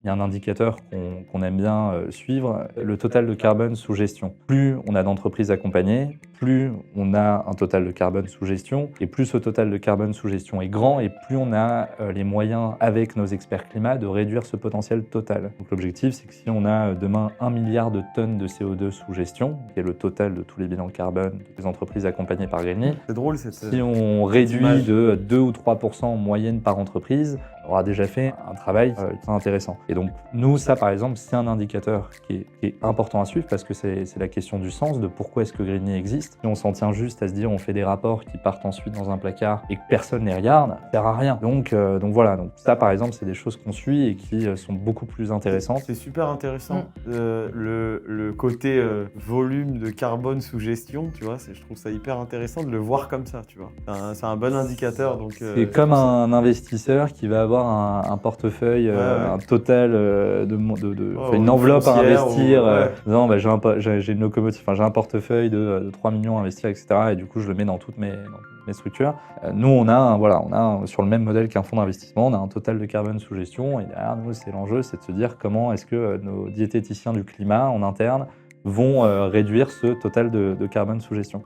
Il y a un indicateur qu'on aime bien suivre, le total de carbone sous gestion. Plus on a d'entreprises accompagnées, plus on a un total de carbone sous gestion, et plus ce total de carbone sous gestion est grand, et plus on a les moyens, avec nos experts climat, de réduire ce potentiel total. Donc l'objectif, c'est que si on a demain 1 milliard de tonnes de CO2 sous gestion, qui est le total de tous les bilans carbone des entreprises accompagnées par Greenly, C'est drôle cette si on réduit image. de 2 ou 3% en moyenne par entreprise, on aura déjà fait un travail très intéressant. Et donc nous, ça par exemple, c'est un indicateur qui est important à suivre parce que c'est la question du sens, de pourquoi est-ce que Greenly existe. Si on s'en tient juste à se dire on fait des rapports qui partent ensuite dans un placard et que personne ne les regarde, ça sert à rien. Donc voilà, donc ça par exemple, c'est des choses qu'on suit et qui sont beaucoup plus intéressantes. C'est super intéressant. Le côté volume de carbone sous gestion, tu vois, je trouve ça hyper intéressant de le voir comme ça, tu vois. C'est un bon indicateur. Donc, c'est comme un investisseur qui va avoir un portefeuille, un total une enveloppe à investir. Non, bah, j'ai une locomotive, j'ai un portefeuille de 3 millions à investir, etc. Et du coup, je le mets dans toutes mes structures. Nous, on a sur le même modèle qu'un fonds d'investissement, on a un total de carbone sous gestion. Et derrière nous, l'enjeu, c'est de se dire comment est-ce que nos diététiciens du climat en interne vont réduire ce total de carbone sous gestion.